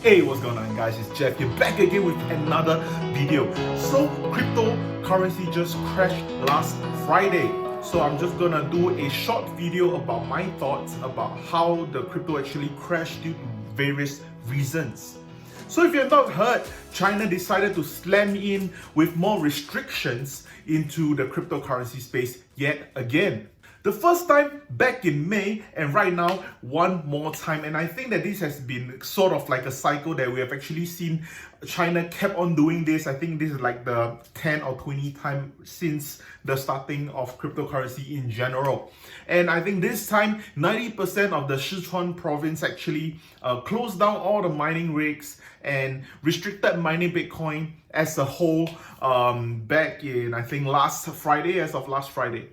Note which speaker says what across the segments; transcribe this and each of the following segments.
Speaker 1: Hey, what's going on, guys? It's Jeff here, back again with another video. So cryptocurrency just crashed last Friday, so I'm just gonna do a short video about my thoughts about how the crypto actually crashed due to various reasons. So if you have not heard, China decided to slam in with more restrictions into the cryptocurrency space yet again. The first time back in May, and right now one more time. And I think that this has been sort of like a cycle that we have actually seen China kept on doing this. I think this is like the 10 or 20 time since the starting of cryptocurrency in general. And I think this time 90% of the Sichuan province actually closed down all the mining rigs and restricted mining Bitcoin as a whole back in, I think, as of last Friday.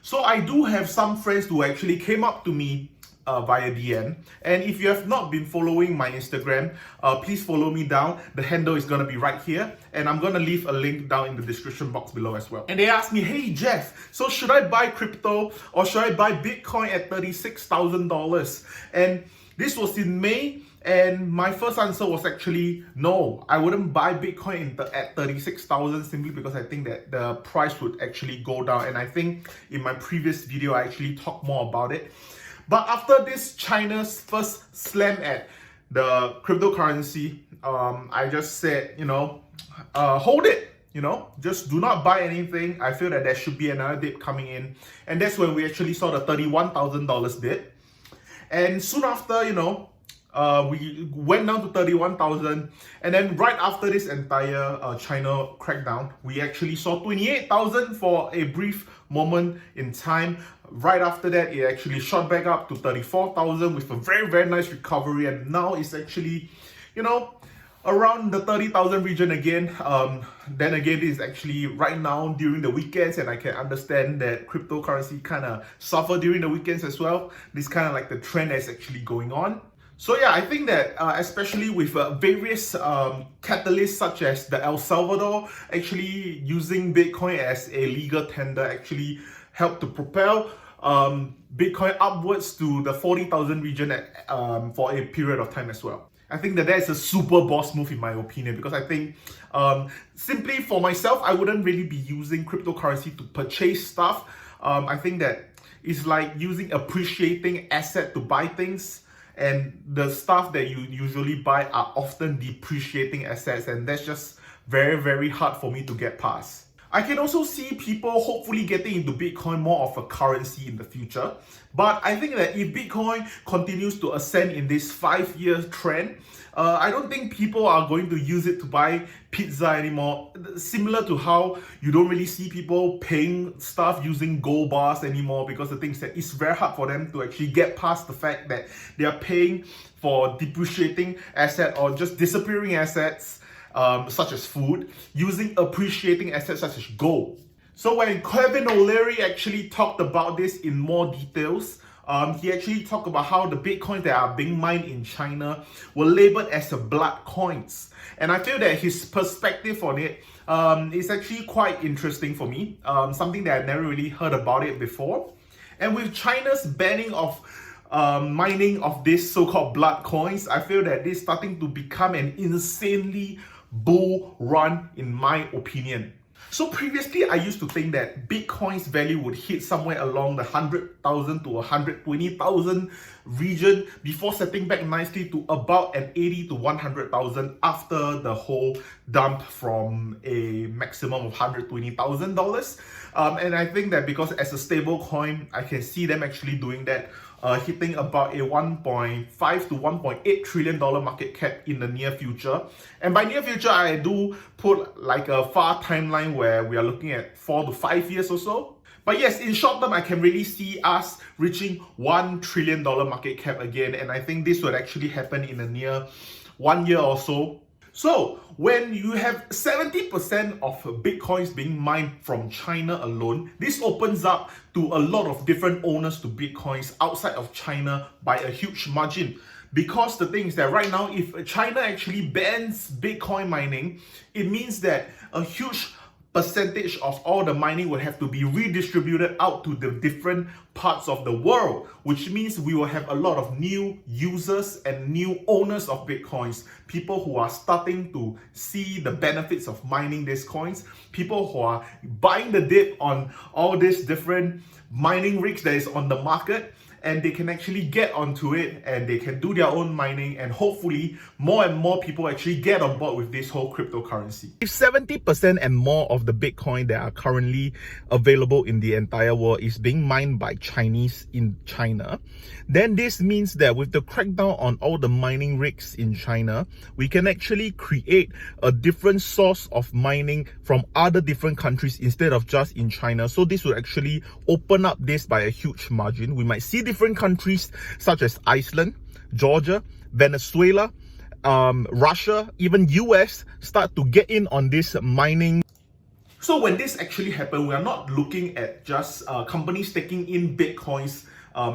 Speaker 1: So I do have some friends who actually came up to me via DM. And if you have not been following my Instagram, please follow me down. The handle is going to be right here. And I'm going to leave a link down in the description box below as well. And they asked me, hey Jeff, so should I buy crypto or should I buy Bitcoin at $36,000? And this was in May. And my first answer was actually no, I wouldn't buy Bitcoin at 36,000 simply because I think that the price would actually go down. And I think in my previous video, I actually talked more about it. But after this China's first slam at the cryptocurrency, I just said, hold it. Just do not buy anything. I feel that there should be another dip coming in. And that's when we actually saw the $31,000 dip. And soon after, we went down to 31,000, and then right after this entire China crackdown, we actually saw 28,000 for a brief moment in time. Right after that, it actually shot back up to 34,000 with a very, very nice recovery, and now it's actually, around the 30,000 region again. Then again, this is actually right now during the weekends, and I can understand that cryptocurrency kind of suffer during the weekends as well. This kind of like the trend that's actually going on. So yeah, I think that especially with various catalysts such as the El Salvador actually using Bitcoin as a legal tender actually helped to propel Bitcoin upwards to the 40,000 region for a period of time as well. I think that is a super boss move in my opinion, because I think simply for myself, I wouldn't really be using cryptocurrency to purchase stuff. I think that it's like using appreciating asset to buy things. And the stuff that you usually buy are often depreciating assets, and that's just very, very hard for me to get past. I can also see people hopefully getting into Bitcoin more of a currency in the future. But I think that if Bitcoin continues to ascend in this 5-year trend, I don't think people are going to use it to buy pizza anymore. Similar to how you don't really see people paying stuff using gold bars anymore, because the thing is that it's very hard for them to actually get past the fact that they are paying for depreciating asset or just disappearing assets, such as food, using appreciating assets such as gold. So when Kevin O'Leary actually talked about this in more details, he actually talked about how the Bitcoins that are being mined in China were labeled as blood coins. And I feel that his perspective on it is actually quite interesting for me, something that I've never really heard about it before. And with China's banning of mining of these so-called blood coins, I feel that this is starting to become an insanely bull run in my opinion. So previously, I used to think that Bitcoin's value would hit somewhere along the 100,000 to 120,000 region before setting back nicely to about an 80 to 100,000 after the whole dump from a maximum of $120,000. And I think that because as a stable coin, I can see them actually doing that, hitting about a $1.5 to $1.8 trillion market cap in the near future. And by near future, I do put like a far timeline where we are looking at 4 to 5 years or so. But yes, in short term, I can really see us reaching $1 trillion market cap again. And I think this would actually happen in the near 1 year or so. So when you have 70% of Bitcoins being mined from China alone, this opens up to a lot of different owners to Bitcoins outside of China by a huge margin. Because the thing is that right now, if China actually bans Bitcoin mining, it means that a huge percentage of all the mining will have to be redistributed out to the different parts of the world, which means we will have a lot of new users and new owners of Bitcoins, people who are starting to see the benefits of mining these coins, people who are buying the dip on all these different mining rigs that is on the market, and they can actually get onto it and they can do their own mining, and hopefully more and more people actually get on board with this whole cryptocurrency. If 70% and more of the Bitcoin that are currently available in the entire world is being mined by Chinese in China, then this means that with the crackdown on all the mining rigs in China, we can actually create a different source of mining from other different countries instead of just in China. So this will actually open up this by a huge margin. We might see different countries such as Iceland, Georgia, Venezuela, Russia, even US start to get in on this mining. So when this actually happens, we are not looking at just companies taking in Bitcoins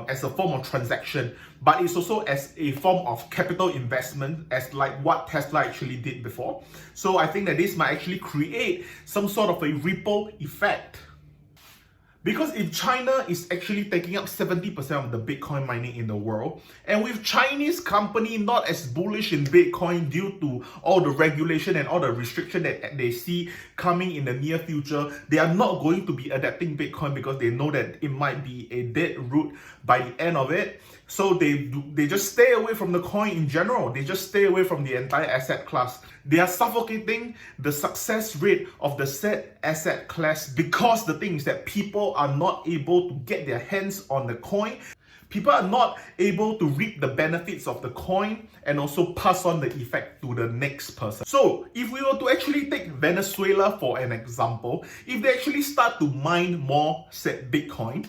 Speaker 1: as a form of transaction, but it's also as a form of capital investment, as like what Tesla actually did before. So I think that this might actually create some sort of a ripple effect. Because if China is actually taking up 70% of the Bitcoin mining in the world, and with Chinese company not as bullish in Bitcoin due to all the regulation and all the restriction that they see coming in the near future, they are not going to be adapting Bitcoin because they know that it might be a dead root by the end of it. So they just stay away from the coin in general. They just stay away from the entire asset class. They are suffocating the success rate of the said asset class, because the thing is that people are not able to get their hands on the coin. People are not able to reap the benefits of the coin and also pass on the effect to the next person. So if we were to actually take Venezuela for an example, if they actually start to mine more said Bitcoin,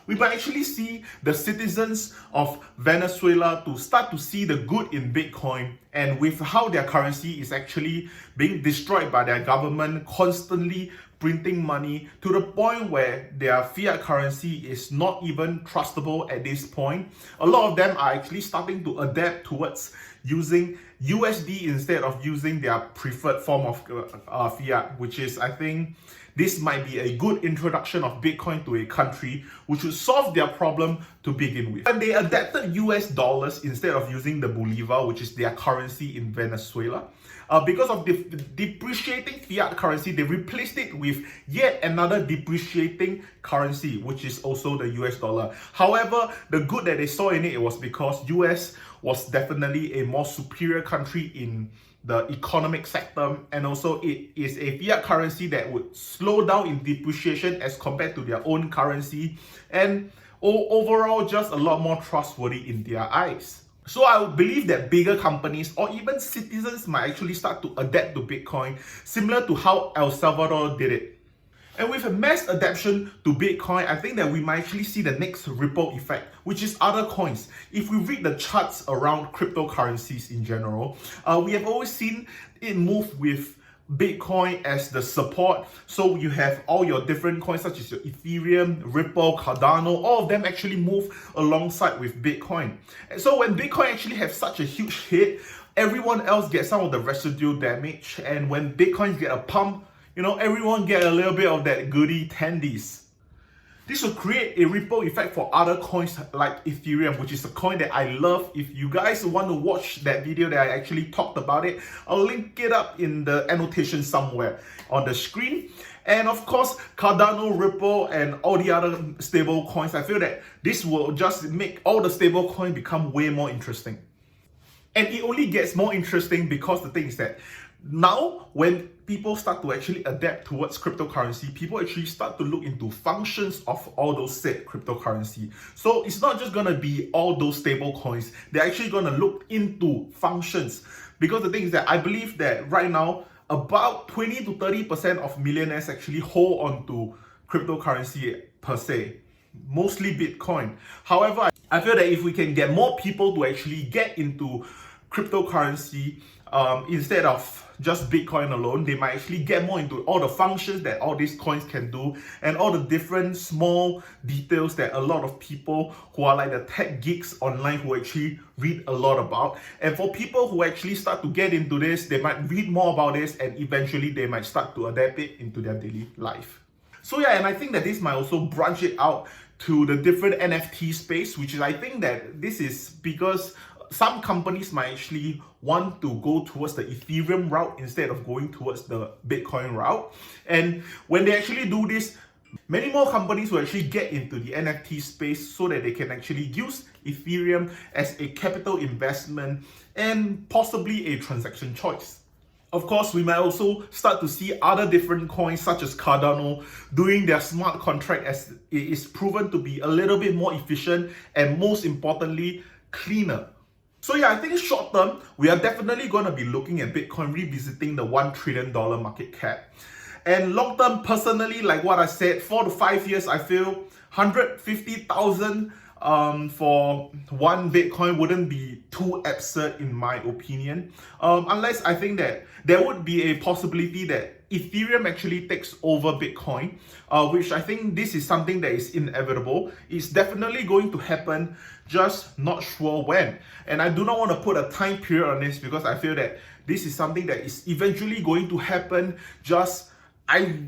Speaker 1: we might actually see the citizens of Venezuela to start to see the good in Bitcoin, and with how their currency is actually being destroyed by their government, constantly printing money to the point where their fiat currency is not even trustable at this point. A lot of them are actually starting to adapt towards using USD instead of using their preferred form of fiat, which is, I think, this might be a good introduction of Bitcoin to a country, which would solve their problem to begin with. And they adapted US dollars instead of using the Bolivar, which is their currency in Venezuela. Because of the depreciating fiat currency, they replaced it with yet another depreciating currency, which is also the US dollar. However, the good that they saw in it was because US was definitely a more superior country in the economic sector, and also it is a fiat currency that would slow down in depreciation as compared to their own currency, and overall just a lot more trustworthy in their eyes. So I would believe that bigger companies or even citizens might actually start to adapt to Bitcoin, similar to how El Salvador did it. And with a mass adaptation to Bitcoin, I think that we might actually see the next ripple effect, which is other coins. If we read the charts around cryptocurrencies in general, we have always seen it move with Bitcoin as the support. So you have all your different coins such as your Ethereum, Ripple, Cardano, all of them actually move alongside with Bitcoin. And so when Bitcoin actually has such a huge hit, everyone else gets some of the residual damage. And when Bitcoins get a pump, everyone get a little bit of that goody tendies. This will create a ripple effect for other coins like Ethereum, which is a coin that I love. If you guys want to watch that video that I actually talked about it, I'll link it up in the annotation somewhere on the screen. And of course, Cardano, Ripple, and all the other stable coins, I feel that this will just make all the stable coins become way more interesting. And it only gets more interesting because the thing is that now, when people start to actually adapt towards cryptocurrency, people actually start to look into functions of all those said cryptocurrency. So it's not just going to be all those stable coins. They're actually going to look into functions. Because the thing is that I believe that right now, about 20 to 30% of millionaires actually hold on to cryptocurrency per se, mostly Bitcoin. However, I feel that if we can get more people to actually get into cryptocurrency, instead of just Bitcoin alone, they might actually get more into all the functions that all these coins can do and all the different small details that a lot of people who are like the tech geeks online who actually read a lot about. And for people who actually start to get into this, they might read more about this and eventually they might start to adapt it into their daily life. So yeah, and I think that this might also branch it out to the different NFT space, which is, I think that this is because some companies might actually want to go towards the Ethereum route instead of going towards the Bitcoin route. And when they actually do this, many more companies will actually get into the NFT space so that they can actually use Ethereum as a capital investment and possibly a transaction choice. Of course, we might also start to see other different coins such as Cardano doing their smart contract, as it is proven to be a little bit more efficient and most importantly, cleaner. So yeah, I think short term, we are definitely going to be looking at Bitcoin revisiting the $1 trillion market cap. And long term, personally, like what I said, 4 to 5 years, I feel 150,000 for one Bitcoin wouldn't be too absurd in my opinion. Unless I think that there would be a possibility that Ethereum actually takes over Bitcoin, which I think this is something that is inevitable. It's definitely going to happen, just not sure when. And I do not want to put a time period on this because I feel that this is something that is eventually going to happen. Just I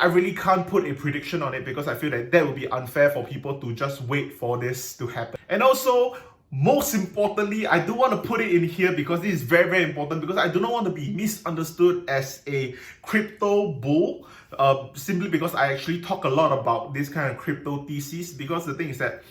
Speaker 1: really can't put a prediction on it because I feel that would be unfair for people to just wait for this to happen. And also, most importantly, I do want to put it in here because this is very, very important, because I do not want to be misunderstood as a crypto bull, simply because I actually talk a lot about this kind of crypto thesis. Because the thing is that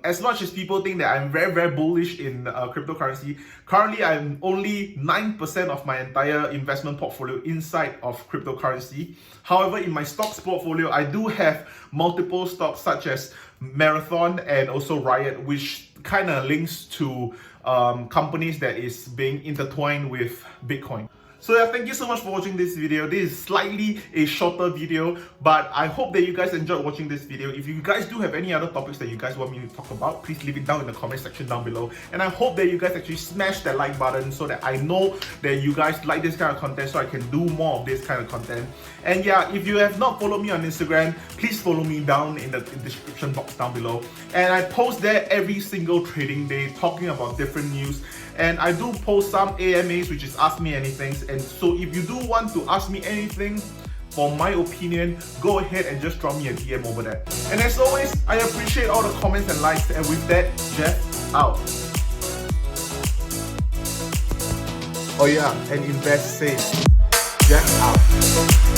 Speaker 1: as much as people think that I'm very, very bullish in cryptocurrency, currently I'm only 9% of my entire investment portfolio inside of cryptocurrency. However, in my stocks portfolio, I do have multiple stocks such as Marathon and also Riot, which kind of links to companies that is being intertwined with Bitcoin. So yeah, thank you so much for watching this video. This is slightly a shorter video, but I hope that you guys enjoyed watching this video. If you guys do have any other topics that you guys want me to talk about, please leave it down in the comment section down below. And I hope that you guys actually smash that like button so that I know that you guys like this kind of content, so I can do more of this kind of content. And yeah, if you have not followed me on Instagram, please follow me down in the description box down below. And I post there every single trading day talking about different news. And I do post some AMAs, which is Ask Me Anything. And so if you do want to ask me anything, for my opinion, go ahead and just drop me a DM over there. And as always, I appreciate all the comments and likes. And with that, Jeff out. Oh yeah, and invest safe. Jeff out.